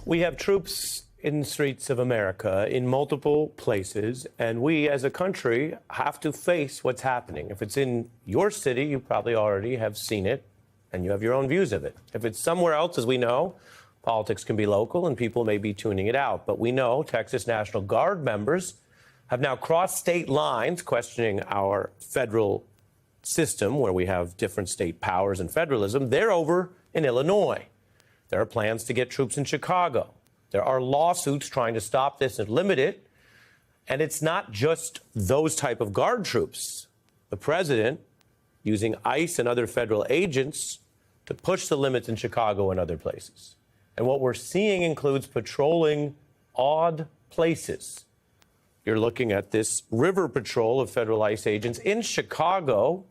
We have troops in the streets of America in multiple places, and we as a country have to face what's happening. If it's in your city, you probably already have seen it, and you have your own views of it. If it's somewhere else, as we know, politics can be local, and people may be tuning it out. But we know Texas National Guard members have now crossed state lines, questioning our federal system, where we have different state powers and federalism. They're over in Illinois. There are plans to get troops in Chicago. There are lawsuits trying to stop this and limit it. And it's not just those type of Guard troops. The president using ICE and other federal agents to push the limits in Chicago and other places. And what we're seeing includes patrolling odd places. You're looking at this river patrol of federal ICE agents in Chicago,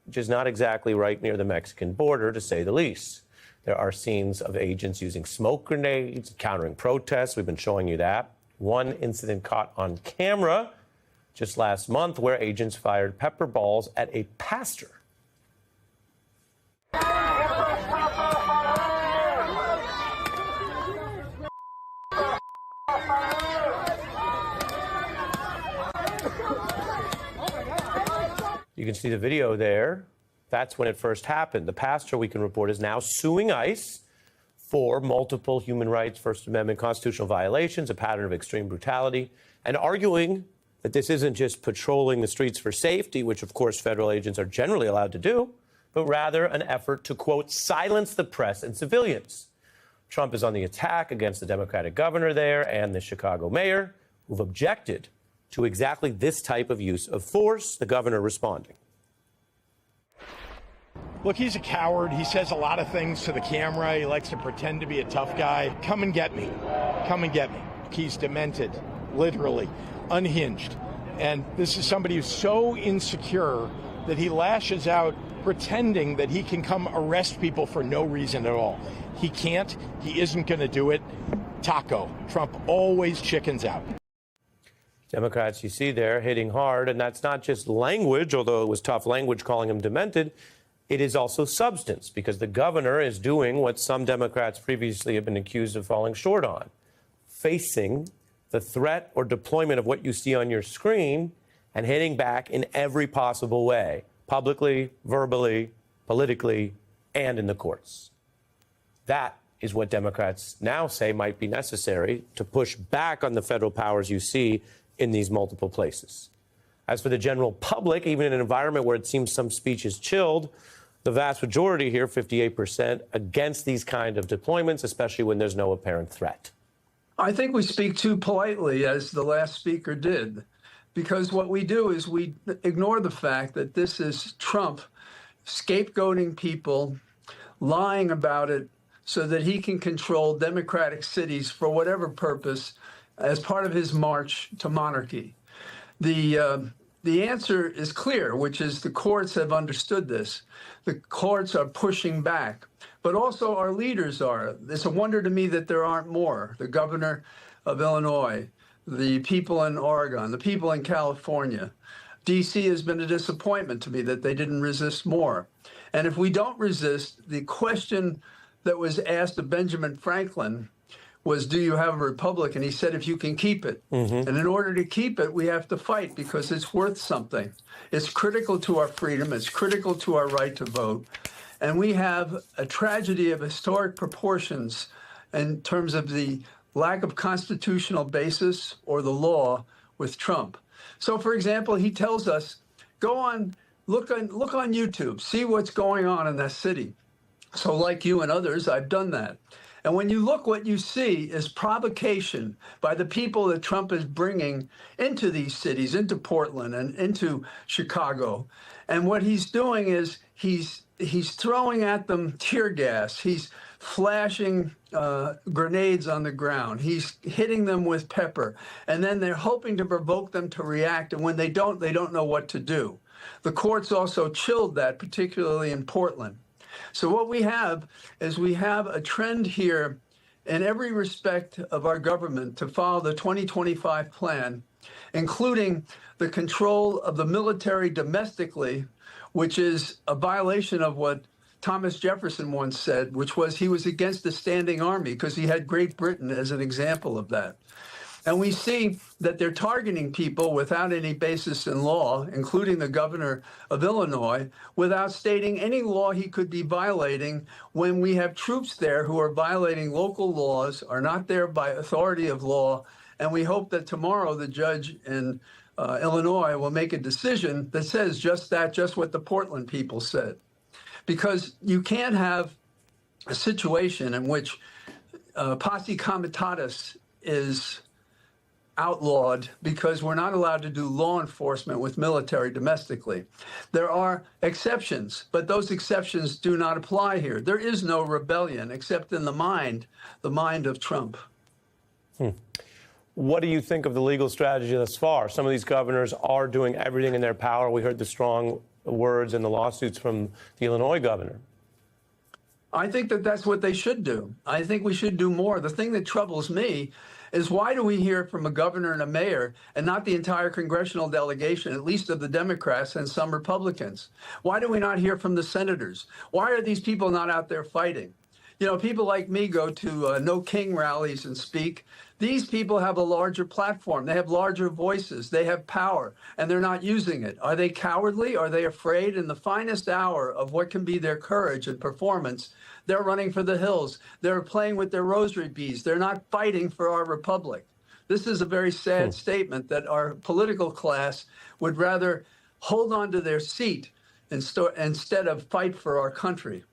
which is not exactly right near the Mexican border, to say the least. There are scenes of agents using smoke grenades, countering protests. We've been showing you that. One incident caught on camera just last month where agents fired pepper balls at a pastor. You can see the video there. That's when it first happened. The pastor, we can report, is now suing ICE for multiple human rights, First Amendment constitutional violations, a pattern of extreme brutality, and arguing that this isn't just patrolling the streets for safety, which of course federal agents are generally allowed to do, but rather an effort to, quote, silence the press and civilians. Trump is on the attack against the Democratic governor there and the Chicago mayor, who've objected to exactly this type of use of force, the governor responding. Look, he's a coward. He says a lot of things to the camera. He likes to pretend to be a tough guy. Come and get me. Come and get me. He's demented, literally, unhinged. And this is somebody who's so insecure that he lashes out pretending that he can come arrest people for no reason at all. He can't. He isn't going to do it. Taco. Trump always chickens out. Democrats, you see there, hitting hard, and that's not just language, although it was tough language calling him demented. It is also substance, because the governor is doing what some Democrats previously have been accused of falling short on, facing the threat or deployment of what you see on your screen and hitting back in every possible way, publicly, verbally, politically, and in the courts. That is what Democrats now say might be necessary to push back on the federal powers you see in these multiple places. As for the general public, even in an environment where it seems some speech is chilled, the vast majority here, 58%, against these kind of deployments, especially when there's no apparent threat. I think we speak too politely, as the last speaker did, because what we do is we ignore the fact that this is Trump scapegoating people, lying about it so that he can control democratic cities for whatever purpose as part of his march to monarchy. The answer is clear, which is the courts have understood this. The courts are pushing back, but also our leaders are. It's a wonder to me that there aren't more. The governor of Illinois, the people in Oregon, the people in California. D.C. has been a disappointment to me that they didn't resist more. And if we don't resist, the question that was asked of Benjamin Franklin was, do you have a republic? And he said, if you can keep it. And in order to keep it, we have to fight because it's worth something. It's critical to our freedom. It's critical to our right to vote. And we have a tragedy of historic proportions in terms of the lack of constitutional basis or the law with Trump. So, for example, he tells us, go on, look on YouTube, see what's going on in that city. So like you and others, I've done that. And when you look, what you see is provocation by the people that Trump is bringing into these cities, into Portland and into Chicago. And what he's doing is he's throwing at them tear gas. He's flashing grenades on the ground. He's hitting them with pepper. And then they're hoping to provoke them to react. And when they don't know what to do. The courts also chilled that, particularly in Portland. So what we have is we have a trend here in every respect of our government to follow the 2025 plan, including the control of the military domestically, which is a violation of what Thomas Jefferson once said, which was he was against the standing army because he had Great Britain as an example of that. And we see that they're targeting people without any basis in law, including the governor of Illinois, without stating any law he could be violating when we have troops there who are violating local laws, are not there by authority of law. And we hope that tomorrow the judge in Illinois will make a decision that says just that, just what the Portland people said. Because you can't have a situation in which posse comitatus is outlawed because we're not allowed to do law enforcement with military domestically. There are exceptions, but those exceptions do not apply here. There is no rebellion except in the mind of Trump. What do you think of the legal strategy thus far? Some of these governors are doing everything in their power. We heard the strong words in the lawsuits from the Illinois governor. I think that that's what they should do. I think we should do more. The thing that troubles me is why do we hear from a governor and a mayor and not the entire congressional delegation, at least of the Democrats and some Republicans? Why do we not hear from the senators? Why are these people not out there fighting? You know, people like me go to No King rallies and speak. These people have a larger platform. They have larger voices. They have power, and they're not using it. Are they cowardly? Are they afraid? In the finest hour of what can be their courage and performance, they're running for the hills. They're playing with their rosary beads. They're not fighting for our republic. This is a very sad statement that our political class would rather hold on to their seat instead of fight for our country.